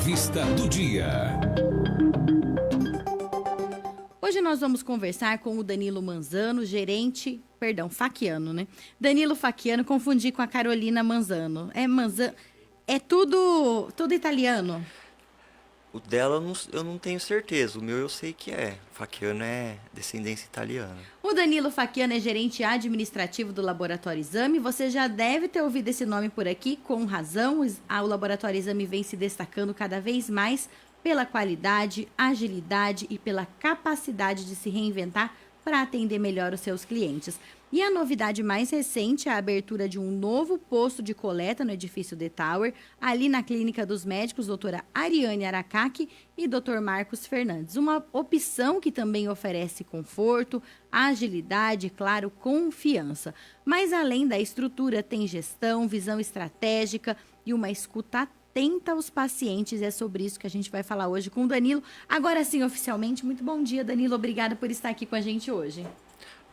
Entrevista do dia. Hoje nós vamos conversar com o Danilo Manzano, Faquiano, né? Danilo Faquiano, confundi com a Carolina Manzano. É tudo italiano. O dela eu não tenho certeza, o meu eu sei que é. Faquiano é descendência italiana. O Danilo Faquiano é gerente administrativo do Laboratório Exame. Você já deve ter ouvido esse nome por aqui, com razão. O Laboratório Exame vem se destacando cada vez mais pela qualidade, agilidade e pela capacidade de se reinventar para atender melhor os seus clientes. E a novidade mais recente é a abertura de um novo posto de coleta no edifício The Tower, ali na Clínica dos Médicos, doutora Ariane Aracaki e doutor Marcos Fernandes. Uma opção que também oferece conforto, agilidade e, claro, confiança. Mas além da estrutura, tem gestão, visão estratégica e uma escuta atenta aos pacientes. É sobre isso que a gente vai falar hoje com o Danilo. Agora sim, oficialmente, muito bom dia, Danilo. Obrigada por estar aqui com a gente hoje.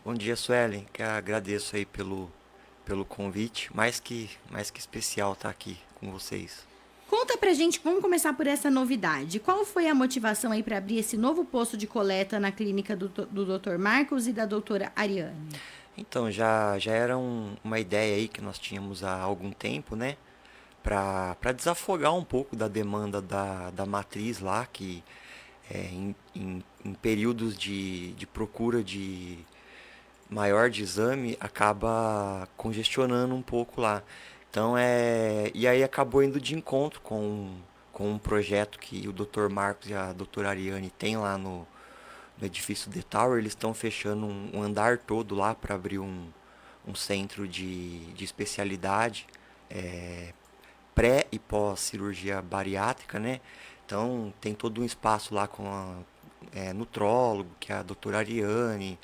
Bom dia, Suelen, que agradeço aí pelo convite, mais que especial estar aqui com vocês. Conta pra gente, vamos começar por essa novidade. Qual foi a motivação aí para abrir esse novo posto de coleta na clínica do Dr. Marcos e da doutora Ariane? Então, já era uma ideia aí que nós tínhamos há algum tempo, né? Para desafogar um pouco da demanda da matriz lá, que em períodos de procura maior de exame acaba congestionando um pouco lá. Então e aí acabou indo de encontro com um projeto que o Dr. Marcos e a doutora Ariane têm lá no edifício The Tower. Eles estão fechando um andar todo lá para abrir um centro de especialidade, pré e pós cirurgia bariátrica, né? Então tem todo um espaço lá com a nutrólogo, que é a doutora Ariane,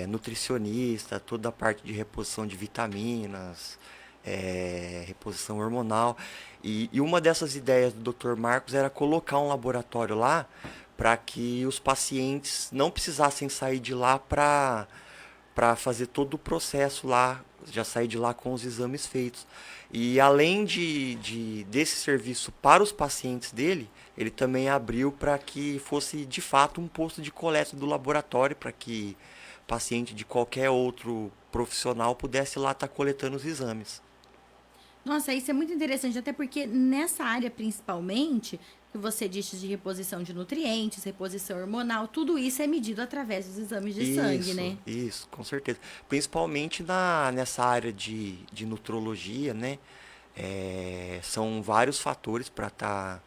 nutricionista, toda a parte de reposição de vitaminas, reposição hormonal. E uma dessas ideias do Dr. Marcos era colocar um laboratório lá para que os pacientes não precisassem sair de lá para fazer todo o processo lá, já sair de lá com os exames feitos. E além desse serviço para os pacientes dele, ele também abriu para que fosse de fato um posto de coleta do laboratório, para que paciente de qualquer outro profissional pudesse lá estar coletando os exames. Nossa, isso é muito interessante, até porque nessa área principalmente, que você disse de reposição de nutrientes, reposição hormonal, tudo isso é medido através dos exames de sangue, né? Isso, com certeza. Principalmente nessa área de nutrologia, né? São vários fatores para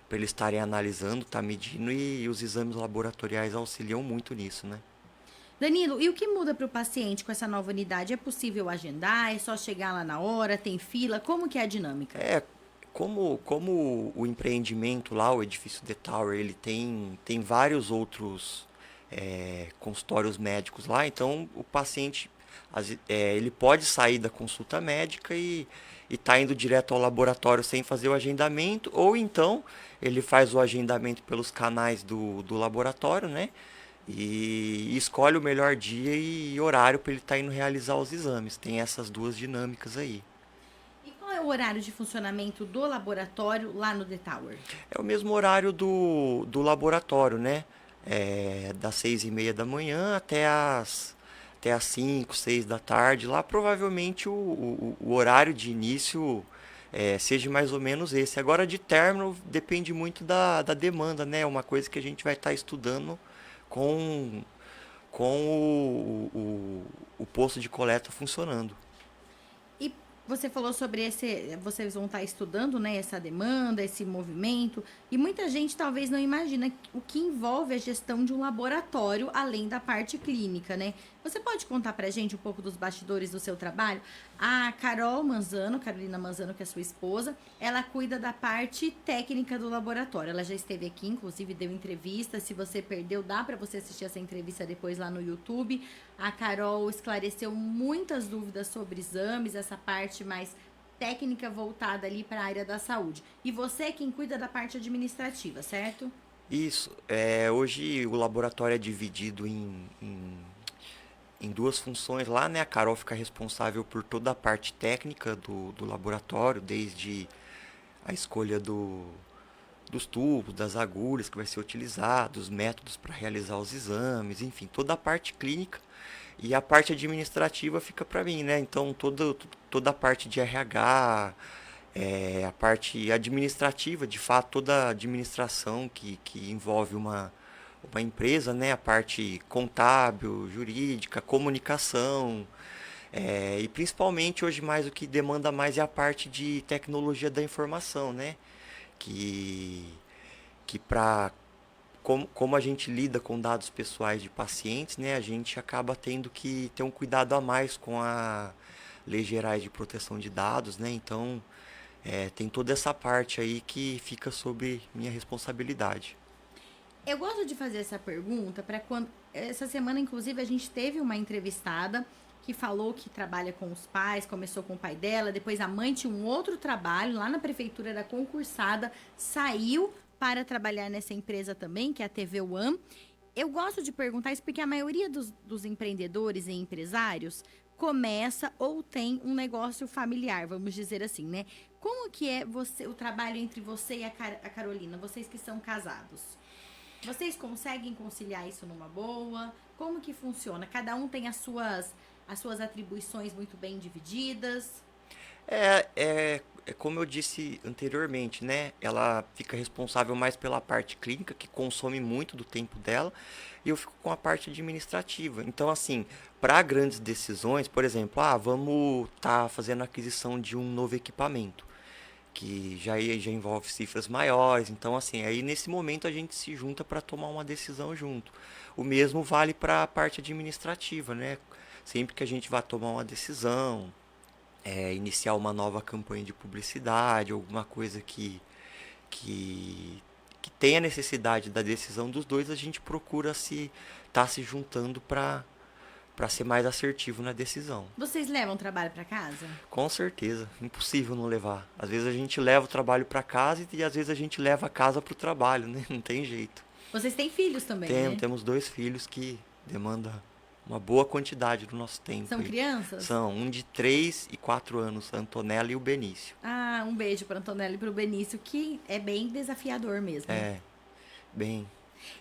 eles estarem analisando, medindo, e os exames laboratoriais auxiliam muito nisso, né? Danilo, e o que muda para o paciente com essa nova unidade? É possível agendar? É só chegar lá na hora? Tem fila? Como que é a dinâmica? Como o empreendimento lá, o edifício The Tower, ele tem vários outros consultórios médicos lá. Então o paciente ele pode sair da consulta médica e tá indo direto ao laboratório sem fazer o agendamento, ou então ele faz o agendamento pelos canais do laboratório, né? E escolhe o melhor dia e horário para ele estar indo realizar os exames. Tem essas duas dinâmicas aí. E qual é o horário de funcionamento do laboratório lá no The Tower? É o mesmo horário do laboratório, né? Das 6:30 da manhã até as 5, 6 da tarde. Lá provavelmente o horário de início seja mais ou menos esse. Agora de término depende muito da demanda, né? É uma coisa que a gente vai estar estudando com o posto de coleta funcionando. E você falou sobre vocês vão estar estudando, né, essa demanda, esse movimento, e muita gente talvez não imagina o que envolve a gestão de um laboratório, além da parte clínica, né? Você pode contar pra gente um pouco dos bastidores do seu trabalho? A Carolina Manzano, que é sua esposa, ela cuida da parte técnica do laboratório. Ela já esteve aqui, inclusive deu entrevista. Se você perdeu, dá para você assistir essa entrevista depois lá no YouTube. A Carol esclareceu muitas dúvidas sobre exames, essa parte mais técnica voltada ali para a área da saúde. E você é quem cuida da parte administrativa, certo? Isso. Hoje o laboratório é dividido em duas funções lá, né? A Carol fica responsável por toda a parte técnica do laboratório, desde a escolha dos tubos, das agulhas que vai ser utilizado, os métodos para realizar os exames, enfim, toda a parte clínica. E a parte administrativa fica para mim, né? Então toda a parte de RH, a parte administrativa, de fato, toda a administração que envolve uma empresa, né? A parte contábil, jurídica, comunicação, e principalmente hoje mais o que demanda mais é a parte de tecnologia da informação, né? Que, que para como a gente lida com dados pessoais de pacientes, né, a gente acaba tendo que ter um cuidado a mais com a Lei Gerais de Proteção de Dados, né? Então, tem toda essa parte aí que fica sob minha responsabilidade. Eu gosto de fazer essa pergunta para quando. Essa semana, inclusive, a gente teve uma entrevistada que falou que trabalha com os pais, começou com o pai dela, depois a mãe tinha um outro trabalho lá na prefeitura, era concursada, saiu para trabalhar nessa empresa também, que é a TV One. Eu gosto de perguntar isso porque a maioria dos empreendedores e empresários começa ou tem um negócio familiar, vamos dizer assim, né? Como que é o trabalho entre você e a Carolina, vocês que são casados? Vocês conseguem conciliar isso numa boa? Como que funciona? Cada um tem as suas atribuições muito bem divididas? É como eu disse anteriormente, né? Ela fica responsável mais pela parte clínica, que consome muito do tempo dela, e eu fico com a parte administrativa. Então, assim, para grandes decisões, por exemplo, vamos estar fazendo a aquisição de um novo equipamento, que já envolve cifras maiores. Então, assim, aí nesse momento a gente se junta para tomar uma decisão junto. O mesmo vale para a parte administrativa, né? Sempre que a gente vai tomar uma decisão, iniciar uma nova campanha de publicidade, alguma coisa que, que tenha necessidade da decisão dos dois, a gente procura se juntando para ser mais assertivo na decisão. Vocês levam trabalho para casa? Com certeza, impossível não levar. Às vezes a gente leva o trabalho para casa e às vezes a gente leva a casa para o trabalho, né? Não tem jeito. Vocês têm filhos também, né? Temos dois filhos que demandam uma boa quantidade do nosso tempo. São crianças? São um de 3 e 4 anos, a Antonella e o Benício. Ah, um beijo para Antonella e para o Benício, que é bem desafiador mesmo. Bem.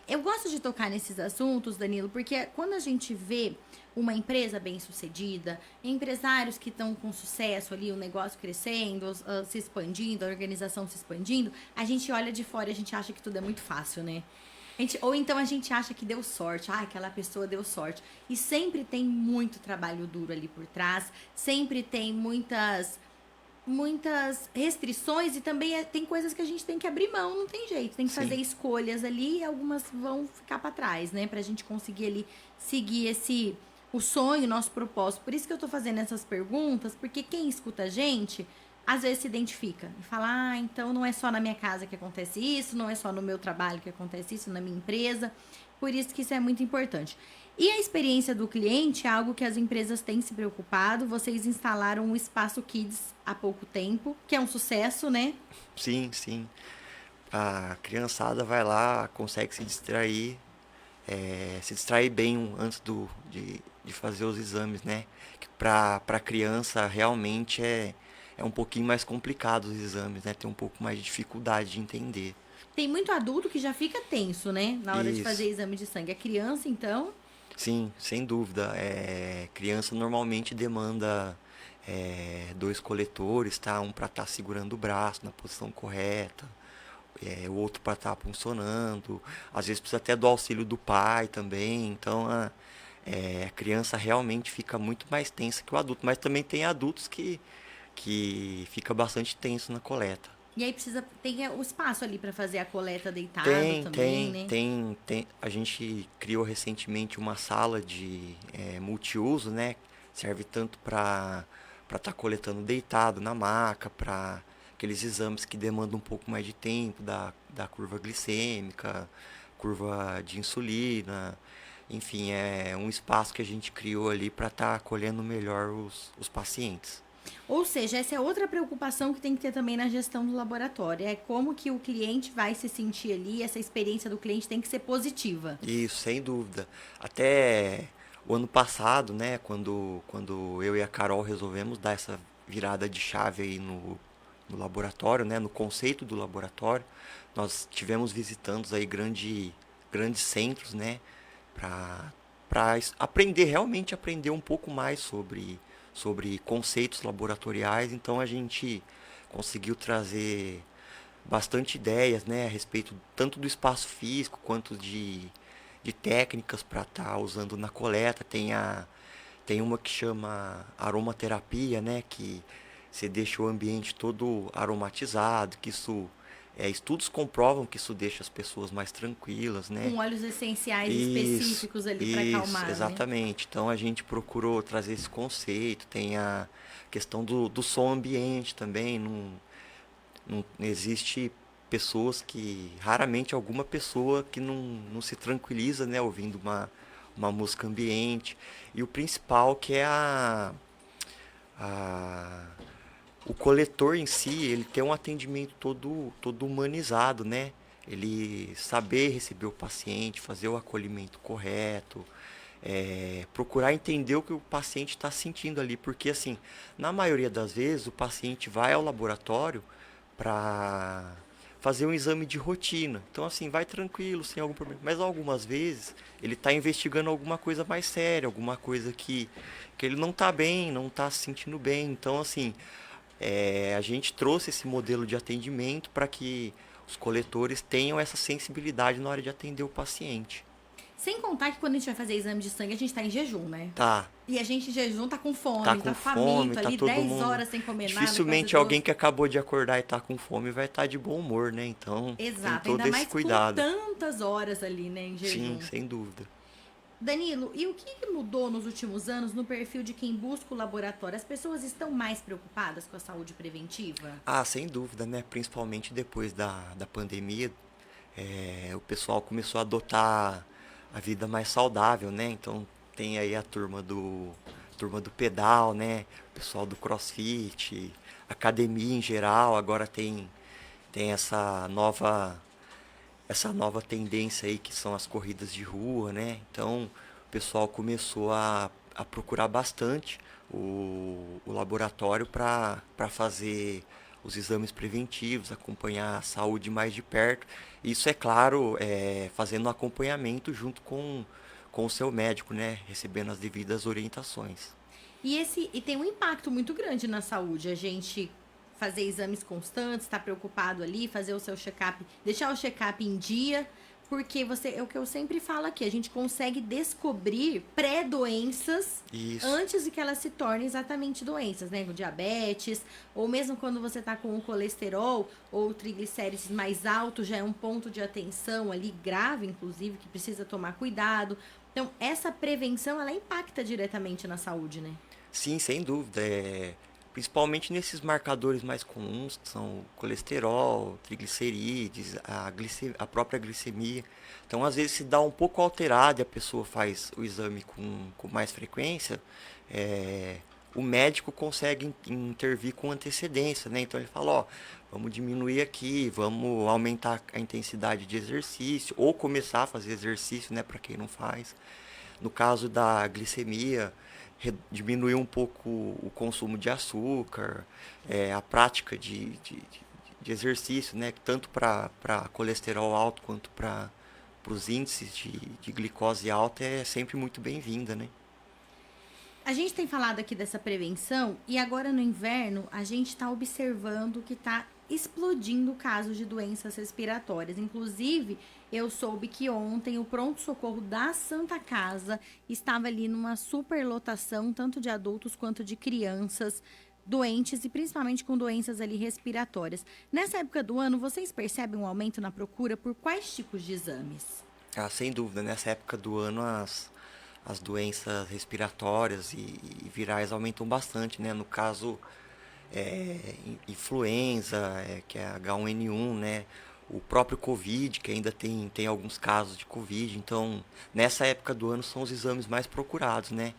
Eu gosto de tocar nesses assuntos, Danilo, porque quando a gente vê uma empresa bem-sucedida, empresários que estão com sucesso ali, o negócio crescendo, se expandindo, a organização se expandindo, a gente olha de fora e a gente acha que tudo é muito fácil, né? Ou então a gente acha que deu sorte, aquela pessoa deu sorte. E sempre tem muito trabalho duro ali por trás, sempre tem muitas restrições e também tem coisas que a gente tem que abrir mão, não tem jeito. Tem que fazer escolhas ali e algumas vão ficar para trás, né? Pra gente conseguir ali seguir o sonho, nosso propósito. Por isso que eu tô fazendo essas perguntas, porque quem escuta a gente, às vezes se identifica e fala, então não é só na minha casa que acontece isso, não é só no meu trabalho que acontece isso, na minha empresa. Por isso que isso é muito importante. E a experiência do cliente é algo que as empresas têm se preocupado. Vocês instalaram o Espaço Kids há pouco tempo, que é um sucesso, né? Sim, sim. A criançada vai lá, consegue se distrair, se distrair bem antes de fazer os exames, né? Para a criança realmente é um pouquinho mais complicado os exames, né? Tem um pouco mais de dificuldade de entender. Tem muito adulto que já fica tenso, né? Na hora de Isso. fazer exame de sangue. A criança, então... Sim, sem dúvida. Criança normalmente demanda dois coletores, tá? Um para estar segurando o braço na posição correta, o outro para estar funcionando. Às vezes precisa até do auxílio do pai também. Então a criança realmente fica muito mais tensa que o adulto. Mas também tem adultos que fica bastante tenso na coleta. E aí tem o espaço ali para fazer a coleta deitado também, né? Tem. A gente criou recentemente uma sala de multiuso, né? Serve tanto para estar coletando deitado na maca, para aqueles exames que demandam um pouco mais de tempo, da curva glicêmica, curva de insulina. Enfim, é um espaço que a gente criou ali para estar acolhendo melhor os pacientes. Ou seja, essa é outra preocupação que tem que ter também na gestão do laboratório. É como que o cliente vai se sentir ali, essa experiência do cliente tem que ser positiva. Isso, sem dúvida. Até o ano passado, né, quando eu e a Carol resolvemos dar essa virada de chave aí no no laboratório, né, no conceito do laboratório. Nós tivemos visitando aí grandes centros, né, para aprender, realmente aprender um pouco mais sobre conceitos laboratoriais. Então a gente conseguiu trazer bastante ideias, né, a respeito tanto do espaço físico quanto de técnicas para estar usando na coleta. Tem uma que chama aromaterapia, né, que você deixa o ambiente todo aromatizado, que isso estudos comprovam que isso deixa as pessoas mais tranquilas, né? Com óleos essenciais Isso, específicos ali para isso, acalmar, né? exatamente. Então a gente procurou trazer esse conceito. Tem a questão do som ambiente também. Não existe pessoas que, raramente alguma pessoa que não se tranquiliza, né, ouvindo uma música ambiente. E o principal que é a o coletor em si, ele tem um atendimento todo humanizado, né? Ele saber receber o paciente, fazer o acolhimento correto, procurar entender o que o paciente está sentindo ali, porque assim, na maioria das vezes o paciente vai ao laboratório para fazer um exame de rotina. Então assim, vai tranquilo, sem algum problema. Mas algumas vezes ele está investigando alguma coisa mais séria, alguma coisa que ele não está bem, não está se sentindo bem. Então assim, a gente trouxe esse modelo de atendimento para que os coletores tenham essa sensibilidade na hora de atender o paciente. Sem contar que quando a gente vai fazer exame de sangue, a gente tá em jejum, né? Tá, E a gente em jejum tá com tá fome, com tá fome, faminto tá ali, todo 10 mundo. horas sem comer nada, quase Dificilmente alguém 12. que acabou de acordar e tá com fome vai estar de bom humor, né? Então tem Exato, todo ainda esse mais com cuidado. tantas horas ali, né, em Sim, jejum. sem dúvida. Danilo, e o que mudou nos últimos anos no perfil de quem busca o laboratório? As pessoas estão mais preocupadas com a saúde preventiva? Ah, sem dúvida, né? Principalmente depois da pandemia, o pessoal começou a adotar a vida mais saudável, né? Então tem aí a turma do pedal, né? O pessoal do CrossFit, academia em geral, agora tem essa nova tendência aí que são as corridas de rua, né? Então o pessoal começou a procurar bastante o laboratório para fazer os exames preventivos, acompanhar a saúde mais de perto. Isso é claro, fazendo um acompanhamento junto com o seu médico, né? Recebendo as devidas orientações. E tem um impacto muito grande na saúde. A gente fazer exames constantes, estar preocupado ali, fazer o seu check-up, deixar o check-up em dia, porque é o que eu sempre falo aqui, a gente consegue descobrir pré-doenças Isso. antes de que elas se tornem exatamente doenças, né? Com diabetes, ou mesmo quando você tá com o colesterol ou triglicérides mais alto, já é um ponto de atenção ali grave, inclusive, que precisa tomar cuidado. Então, essa prevenção, ela impacta diretamente na saúde, né? Sim, sem dúvida. Principalmente nesses marcadores mais comuns, que são o colesterol, triglicerídeos, a própria glicemia. Então, às vezes, se dá um pouco alterado e a pessoa faz o exame com mais frequência, o médico consegue intervir com antecedência, né? Então, ele fala, ó, vamos diminuir aqui, vamos aumentar a intensidade de exercício, ou começar a fazer exercício, né, para quem não faz. No caso da glicemia, diminuir um pouco o consumo de açúcar, a prática de exercício, né? Tanto para colesterol alto quanto para os índices de glicose alta é sempre muito bem-vinda, né? A gente tem falado aqui dessa prevenção e agora no inverno a gente está observando que está explodindo casos de doenças respiratórias. Inclusive, eu soube que ontem o pronto-socorro da Santa Casa estava ali numa superlotação, tanto de adultos quanto de crianças doentes e principalmente com doenças ali respiratórias. Nessa época do ano, vocês percebem um aumento na procura por quais tipos de exames? Ah, sem dúvida, nessa época do ano as doenças respiratórias e virais aumentam bastante, né? No caso, influenza, que é H1N1, né? O próprio Covid, que ainda tem alguns casos de Covid. Então, nessa época do ano são os exames mais procurados, né?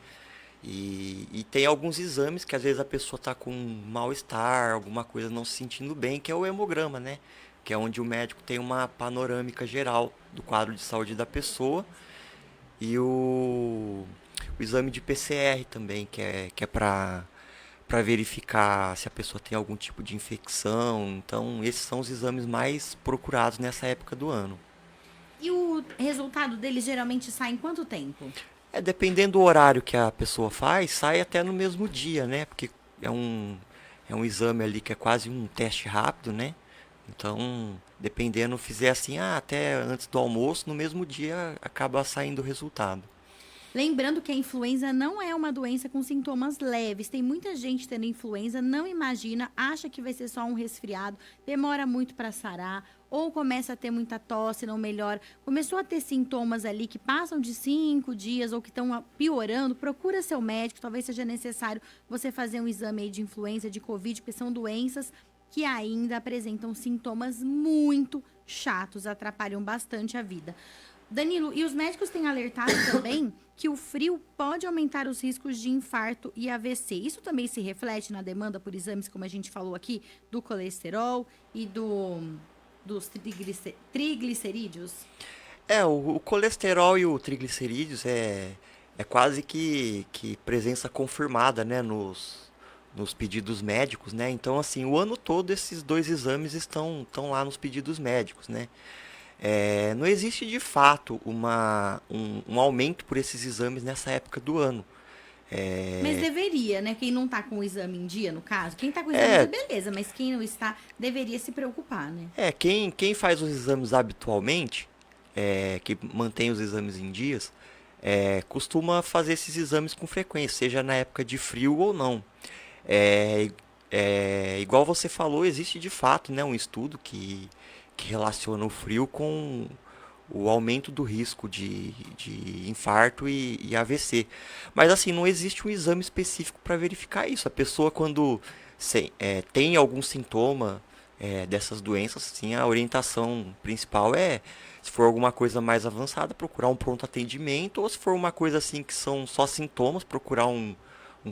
E tem alguns exames que às vezes a pessoa está com mal-estar, alguma coisa não se sentindo bem, que é o hemograma, né? Que é onde o médico tem uma panorâmica geral do quadro de saúde da pessoa. E o exame de PCR também, que é para para verificar se a pessoa tem algum tipo de infecção. Então, esses são os exames mais procurados nessa época do ano. E o resultado dele geralmente sai em quanto tempo? Dependendo do horário que a pessoa faz, sai até no mesmo dia, né? Porque é um, é um exame ali que é quase um teste rápido, né? Então, dependendo, fizer assim, até antes do almoço, no mesmo dia acaba saindo o resultado. Lembrando que a influenza não é uma doença com sintomas leves. Tem muita gente tendo influenza, não imagina, acha que vai ser só um resfriado, demora muito para sarar, ou começa a ter muita tosse, não melhora. Começou a ter sintomas ali que passam de 5 dias ou que estão piorando, procura seu médico. Talvez seja necessário você fazer um exame aí de influenza, de Covid, porque são doenças que ainda apresentam sintomas muito chatos, atrapalham bastante a vida. Danilo, e os médicos têm alertado também que o frio pode aumentar os riscos de infarto e AVC. Isso também se reflete na demanda por exames, como a gente falou aqui, do colesterol e dos triglicerídeos? O colesterol e o triglicerídeos é quase que presença confirmada, né, nos pedidos médicos, né? Então, assim, o ano todo esses dois exames estão lá nos pedidos médicos, né? Não existe de fato um aumento por esses exames nessa época do ano. Mas É, deveria, né? Quem não tá com o exame em dia, no caso, quem tá com o exame em dia, é, beleza, mas quem não está, deveria se preocupar, né? quem faz os exames habitualmente, que mantém os exames em dias, costuma fazer esses exames com frequência, seja na época de frio ou não. É, igual você falou, existe de fato, né, um estudo que relaciona o frio com o aumento do risco de infarto e AVC. Mas assim, não existe um exame específico para verificar isso. A pessoa, quando tem algum sintoma dessas doenças, assim, a orientação principal se for alguma coisa mais avançada, procurar um pronto atendimento, ou se for uma coisa assim que são só sintomas, procurar um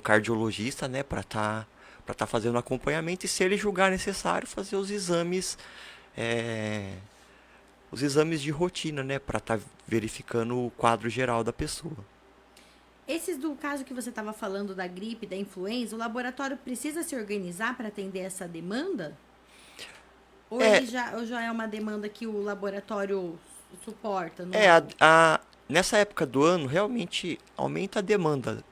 cardiologista, né, para tá fazendo acompanhamento, e se ele julgar necessário, fazer é, os exames de rotina, né, para estar verificando o quadro geral da pessoa. Esses do caso que você estava falando da gripe, da influenza, o laboratório precisa se organizar para atender essa demanda? Ou É, ele já é uma demanda que o laboratório suporta, é a, normal? a- nessa época do ano realmente aumenta a demanda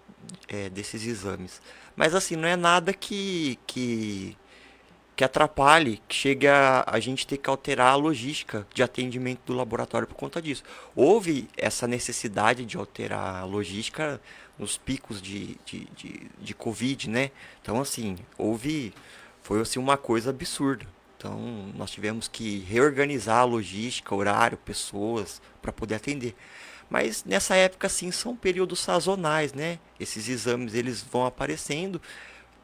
desses exames. Mas assim, não é nada que atrapalhe, que chegue a gente ter que alterar a logística de atendimento do laboratório por conta disso. Houve essa necessidade de alterar a logística nos picos de Covid, né? Então, assim, foi assim uma coisa absurda. Então, nós tivemos que reorganizar a logística, horário, pessoas, para poder atender. Mas nessa época, sim, são períodos sazonais, né? Esses exames, eles vão aparecendo,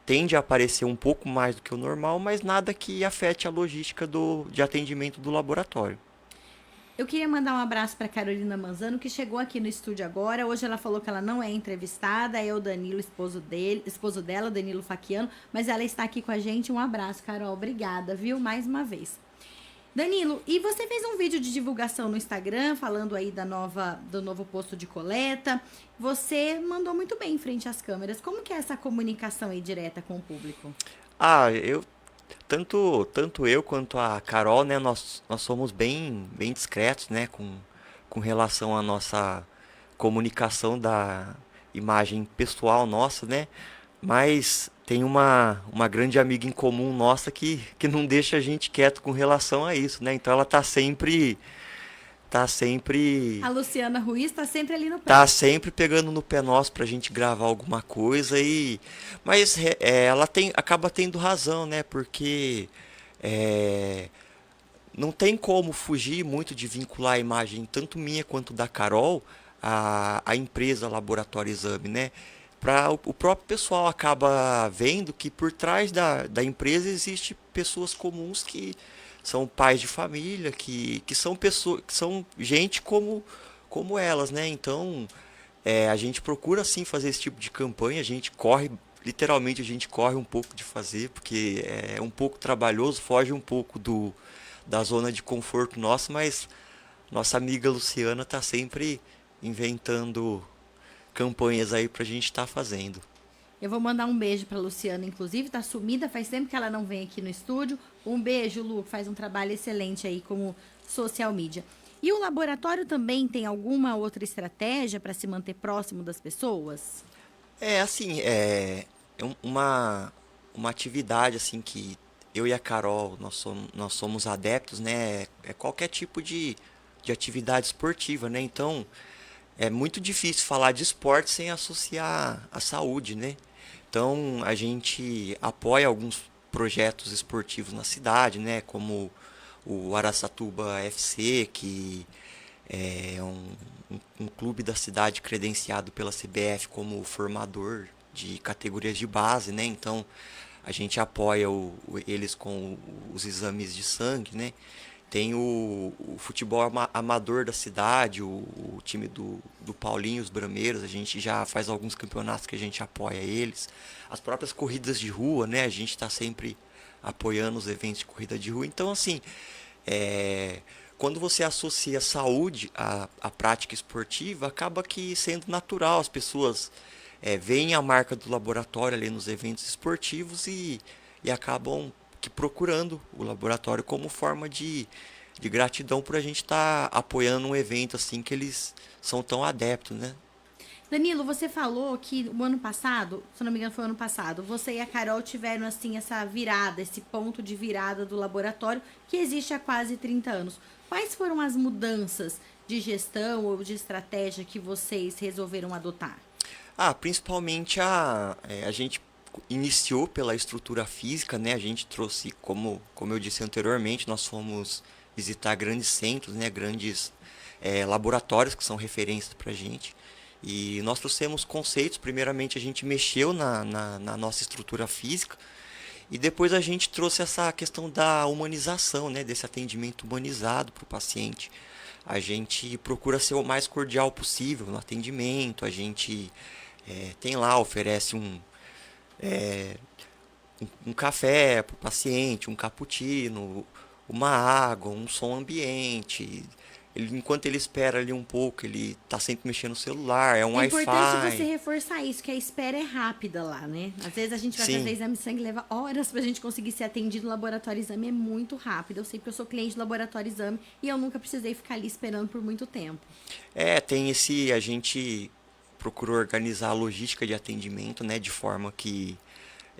tende a aparecer um pouco mais do que o normal, mas nada que afete a logística de atendimento do laboratório. Eu queria mandar um abraço para Carolina Manzano, que chegou aqui no estúdio agora. Hoje ela falou que ela não é entrevistada, é o Danilo, esposo dela, Danilo Faquiano, mas ela está aqui com a gente. Um abraço, Carol. Obrigada, viu? Mais uma vez. Danilo, e você fez um vídeo de divulgação no Instagram, falando aí do novo posto de coleta. Você mandou muito bem em frente às câmeras. Como que é essa comunicação aí direta com o público? Eu tanto eu quanto a Carol, né, nós somos bem discretos, né, com relação à nossa comunicação da imagem pessoal nossa, né? Mas tem uma grande amiga em comum nossa que não deixa a gente quieto com relação a isso, né? Então ela tá sempre A Luciana Ruiz está sempre ali no tá pé. sempre pegando no pé nosso pra gente gravar alguma coisa mas ela acaba tendo razão, né? Porque é, não tem como fugir muito de vincular a imagem tanto minha quanto da Carol a empresa Laboratório Exame, né? O próprio pessoal acaba vendo que por trás da empresa existe pessoas comuns que são pais de família, que são pessoas, que são gente como elas, né? Então, a gente procura sim fazer esse tipo de campanha, a gente corre, literalmente a gente corre um pouco de fazer, porque é um pouco trabalhoso, foge um pouco da zona de conforto nossa, mas nossa amiga Luciana tá sempre inventando campanhas aí pra gente estar fazendo. Eu vou mandar um beijo para Luciana, inclusive, tá sumida, faz tempo que ela não vem aqui no estúdio. Um beijo, Lu, faz um trabalho excelente aí como social media. E o laboratório também tem alguma outra estratégia para se manter próximo das pessoas? Assim, uma atividade assim que eu e a Carol nós somos adeptos, né? É qualquer tipo de atividade esportiva, né? Então é muito difícil falar de esporte sem associar a saúde, né? Então a gente apoia alguns projetos esportivos na cidade, né? Como o Araçatuba FC, que é um clube da cidade credenciado pela CBF como formador de categorias de base, né? Então a gente apoia eles com os exames de sangue, né? Tem o futebol amador da cidade, o time do Paulinho, os Brameiros, a gente já faz alguns campeonatos que a gente apoia eles. As próprias corridas de rua, né? A gente está sempre apoiando os eventos de corrida de rua. Então, assim, é, quando você associa saúde à prática esportiva, acaba que sendo natural. As pessoas veem a marca do laboratório ali nos eventos esportivos e acabam que procurando o laboratório como forma de gratidão por a gente estar apoiando um evento assim que eles são tão adeptos, né? Danilo, você falou que o ano passado, se não me engano foi o ano passado, você e a Carol tiveram assim essa virada, esse ponto de virada do laboratório que existe há quase 30 anos. Quais foram as mudanças de gestão ou de estratégia que vocês resolveram adotar? Principalmente a gente iniciou pela estrutura física, né? A gente trouxe, como eu disse anteriormente, nós fomos visitar grandes centros, né? Grandes laboratórios que são referências para a gente. E nós trouxemos conceitos. Primeiramente, a gente mexeu na nossa estrutura física. E depois a gente trouxe essa questão da humanização, né? Desse atendimento humanizado para o paciente. A gente procura ser o mais cordial possível no atendimento. A gente tem lá, oferece um café para o paciente, um cappuccino, uma água, um som ambiente. Enquanto ele espera ali um pouco, ele está sempre mexendo no celular, é um É importante você Wi-Fi. reforçar isso, que a espera é rápida lá, né? Às vezes a gente vai fazer Sim, exame de sangue e leva horas pra gente conseguir ser atendido. O laboratório exame é muito rápido. Eu sei que eu sou cliente do laboratório exame e eu nunca precisei ficar ali esperando por muito tempo. a gente procurou organizar a logística de atendimento, né, de forma que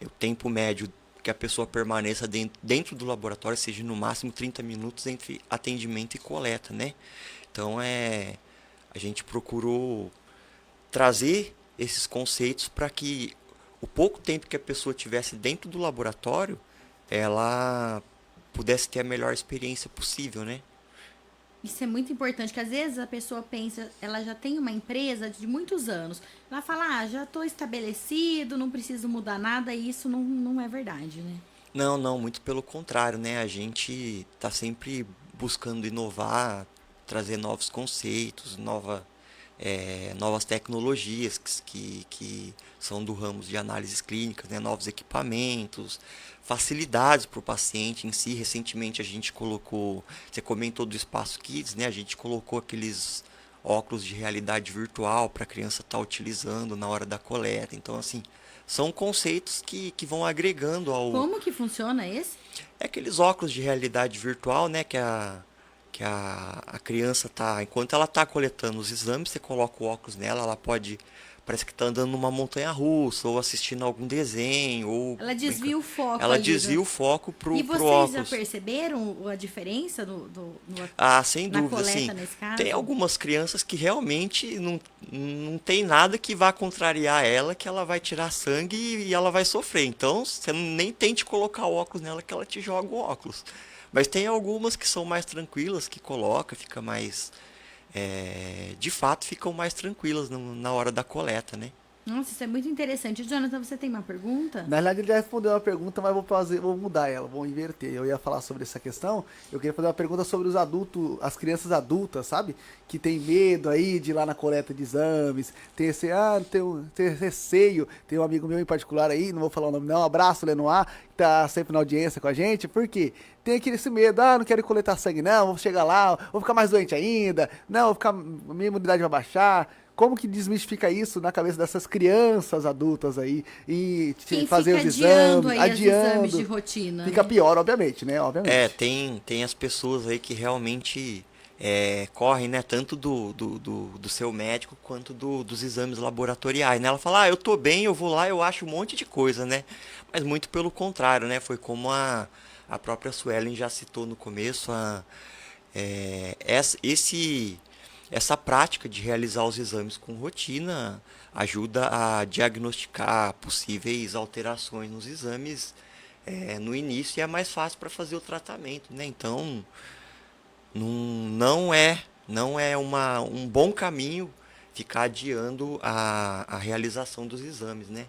o tempo médio que a pessoa permaneça dentro do laboratório seja no máximo 30 minutos entre atendimento e coleta, né? Então a gente procurou trazer esses conceitos para que o pouco tempo que a pessoa tivesse dentro do laboratório, ela pudesse ter a melhor experiência possível, né? Isso é muito importante, que às vezes a pessoa pensa, ela já tem uma empresa de muitos anos. Ela fala, já estou estabelecido, não preciso mudar nada, e isso não é verdade, né? Não, não, muito pelo contrário, né? A gente está sempre buscando inovar, trazer novos conceitos, novas tecnologias que são do ramo de análises clínicas, né? Novos equipamentos, facilidades para o paciente em si. Recentemente a gente colocou, você comentou do Espaço Kids, né? A gente colocou aqueles óculos de realidade virtual para a criança estar utilizando na hora da coleta. Então, assim, são conceitos que vão agregando ao. Como que funciona esse? É aqueles óculos de realidade virtual, né? Que a criança tá. Enquanto ela tá coletando os exames, você coloca o óculos nela, ela pode. Parece que tá andando numa montanha russa, ou assistindo algum desenho, ou. Ela desvia o foco Ela ali. desvia o foco pro, E pro vocês já óculos. perceberam a diferença Sem na dúvida, coleta assim. nesse Tem caso? algumas crianças que realmente não tem nada que vá contrariar ela, que ela vai tirar sangue e ela vai sofrer. Então, você nem tente colocar o óculos nela, que ela te joga o óculos. Mas tem algumas que são mais tranquilas, que coloca, fica mais. De fato, ficam mais tranquilas na hora da coleta, né? Nossa, isso é muito interessante. Jonathan, você tem uma pergunta? Na verdade, ele já respondeu uma pergunta, mas vou mudar ela, vou inverter. Eu ia falar sobre essa questão. Eu queria fazer uma pergunta sobre os adultos, as crianças adultas, sabe? Que tem medo aí de ir lá na coleta de exames, tem esse receio. Tem um amigo meu em particular aí, não vou falar o nome não, abraço, Lenoir, que tá sempre na audiência com a gente. Por quê? Tem esse medo, não quero ir coletar sangue não, vou chegar lá, vou ficar mais doente ainda, não, minha imunidade vai baixar. Como que desmistifica isso na cabeça dessas crianças adultas aí e Quem fazer fica os adiando exames, aí os exames de rotina, Fica né? pior, obviamente, né? Obviamente. Tem as pessoas aí que realmente correm, né? Tanto do seu médico quanto dos exames laboratoriais, né? Ela fala, eu tô bem, eu vou lá, eu acho um monte de coisa, né? Mas muito pelo contrário, né? Foi como a própria Suelen já citou no começo, é, essa, esse, essa prática de realizar os exames com rotina ajuda a diagnosticar possíveis alterações nos exames no início e é mais fácil para fazer o tratamento, né? Então, não é um bom caminho ficar adiando a realização dos exames, né?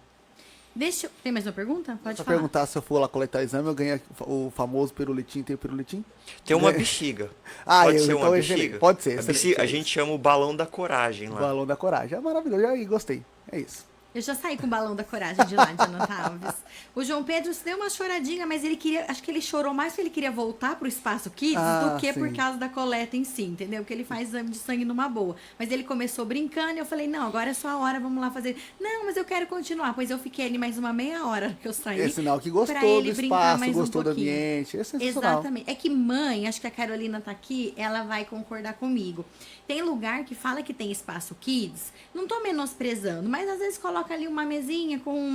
Tem mais uma pergunta? Pode Pra falar. perguntar se eu for lá coletar exame, eu ganho o famoso pirulitinho, tem o pirulitinho? Tem uma Ganha. bexiga. Ah, Pode ser uma então excelente. bexiga. Pode ser, A excelente. bexiga, É a gente isso. chama o balão da coragem O lá. balão da coragem. É maravilhoso. Aí, gostei. É isso. Eu já saí com o balão da coragem de lá, Jonathan Alves. O João Pedro deu uma choradinha, mas ele queria. Acho que ele chorou mais porque ele queria voltar pro Espaço Kids do que por sim. causa da coleta em si, entendeu? Porque ele faz exame de sangue numa boa. Mas ele começou brincando e eu falei: não, agora é só a hora, vamos lá fazer. Não, mas eu quero continuar. Pois eu fiquei ali mais uma meia hora que eu saí. É sinal que gostou pra ele do brincar espaço, mais gostou um do pouquinho. ambiente. É sensacional. Exatamente. É que mãe, acho que a Carolina tá aqui, ela vai concordar comigo. Tem lugar que fala que tem espaço kids, não tô menosprezando, mas às vezes coloca ali uma mesinha com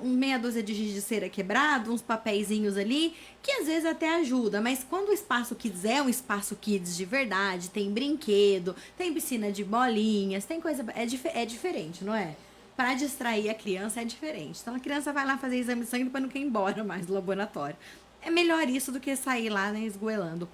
meia dúzia de giz de cera quebrado, uns papeizinhos ali, que às vezes até ajuda, mas quando o espaço kids é um espaço kids de verdade, tem brinquedo, tem piscina de bolinhas, tem coisa, é diferente, não é? Para distrair a criança é diferente. Então a criança vai lá fazer exame de sangue para não quer ir embora mais do laboratório. É melhor isso do que sair lá, né, esgoelando.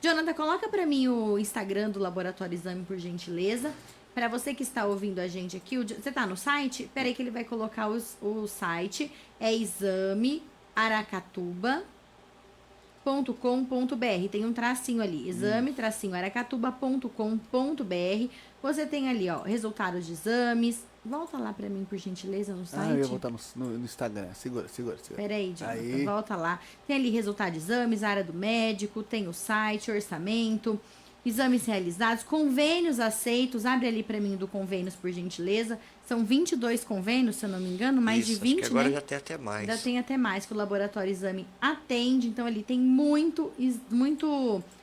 Jonathan, coloca para mim o Instagram do Laboratório Exame, por gentileza. Para você que está ouvindo a gente aqui, você tá no site? Peraí que ele vai colocar o site. É examearacatuba.com.br. Tem um tracinho ali, exame-aracatuba.com.br. Você tem ali, ó, resultados de exames. Volta lá pra mim, por gentileza, no site. Eu vou voltar no Instagram. Segura. Peraí, Jonathan, Aí. volta lá. Tem ali resultado de exames, área do médico, tem o site, orçamento, exames realizados, convênios aceitos. Abre ali pra mim do convênios, por gentileza. São 22 convênios, se eu não me engano, mais Isso, de 20, acho que agora né? já tem até mais. Ainda tem até mais que o Laboratório Exame atende. Então, ali tem muito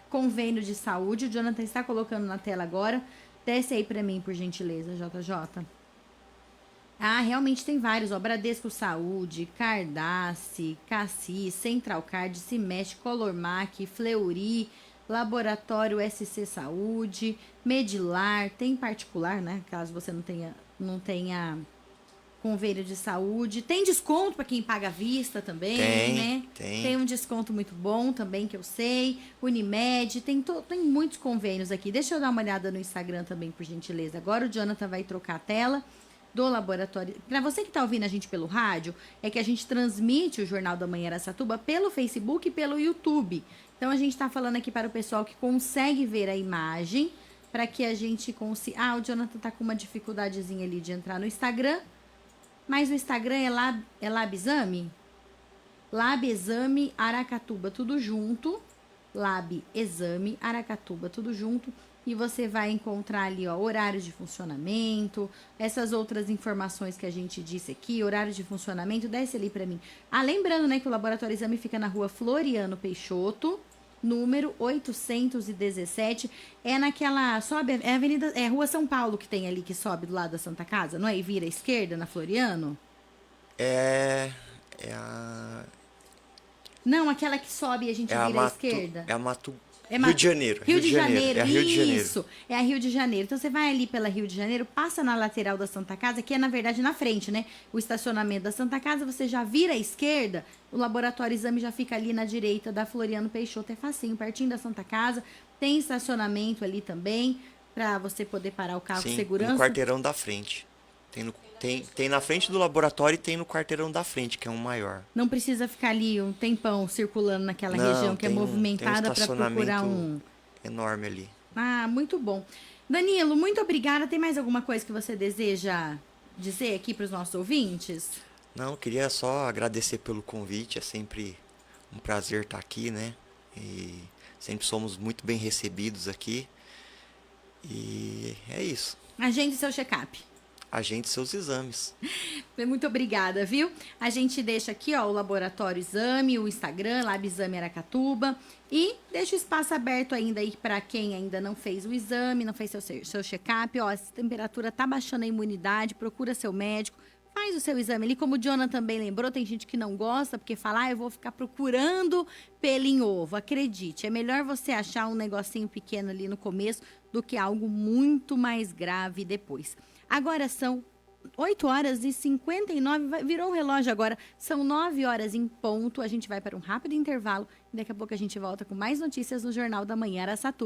convênio de saúde. O Jonathan está colocando na tela agora. Desce aí pra mim, por gentileza, JJ. Ah, realmente tem vários, ó. Bradesco Saúde, Cardace, Cassis, Central Card, Cimeste, Colormac, Fleury, Laboratório SC Saúde, Medilar, tem particular, né? Caso você não tenha convênio de saúde. Tem desconto para quem paga à vista também, né? Tem um desconto muito bom também, que eu sei. Unimed, tem muitos convênios aqui. Deixa eu dar uma olhada no Instagram também, por gentileza. Agora o Jonathan vai trocar a tela do laboratório. Para você que está ouvindo a gente pelo rádio, é que a gente transmite o Jornal da Manhã Araçatuba pelo Facebook e pelo YouTube. Então a gente está falando aqui para o pessoal que consegue ver a imagem, para que a gente consiga. Ah, o Jonathan tá com uma dificuldadezinha ali de entrar no Instagram, mas o Instagram é Lab Exame? Lab Exame Aracatuba, tudo junto. Lab Exame Aracatuba, tudo junto. E você vai encontrar ali, ó, horários de funcionamento, essas outras informações que a gente disse aqui, horários de funcionamento, desce ali pra mim. Ah, lembrando, né, que o Laboratório Exame fica na rua Floriano Peixoto, número 817, sobe, é a Avenida, é a Rua São Paulo que tem ali, que sobe do lado da Santa Casa, não é? E vira à esquerda, na Floriano? Não, aquela que sobe e a gente vira à esquerda. Rio de Janeiro. Rio de Janeiro, é a Rio de Janeiro. Isso, é a Rio de Janeiro. Então você vai ali pela Rio de Janeiro, passa na lateral da Santa Casa, que é na verdade na frente, né? O estacionamento da Santa Casa, você já vira à esquerda, o Laboratório Exame já fica ali na direita da Floriano Peixoto, é facinho, pertinho da Santa Casa. Tem estacionamento ali também, para você poder parar o carro com segurança. No quarteirão da frente. Tem na frente do laboratório e tem no quarteirão da frente, que é um maior. Não precisa ficar ali um tempão circulando naquela região que é movimentada para procurar um enorme ali. Ah, muito bom. Danilo, muito obrigada. Tem mais alguma coisa que você deseja dizer aqui para os nossos ouvintes? Não, queria só agradecer pelo convite. É sempre um prazer estar aqui, né? E sempre somos muito bem recebidos aqui. E é isso. Agende seu check-up. Agende seus exames. Muito obrigada, viu? A gente deixa aqui, ó, o Laboratório Exame, o Instagram, Lab Exame Aracatuba. E deixa o espaço aberto ainda aí para quem ainda não fez o exame, não fez seu check-up. Ó, se a temperatura tá baixando a imunidade, procura seu médico. Faz o seu exame ali, como o Jonah também lembrou, tem gente que não gosta, porque fala, eu vou ficar procurando pelo em ovo. Acredite, é melhor você achar um negocinho pequeno ali no começo do que algo muito mais grave depois. Agora são 8h59, virou o relógio agora, são 9h em ponto, a gente vai para um rápido intervalo e daqui a pouco a gente volta com mais notícias no Jornal da Manhã Araçatuba.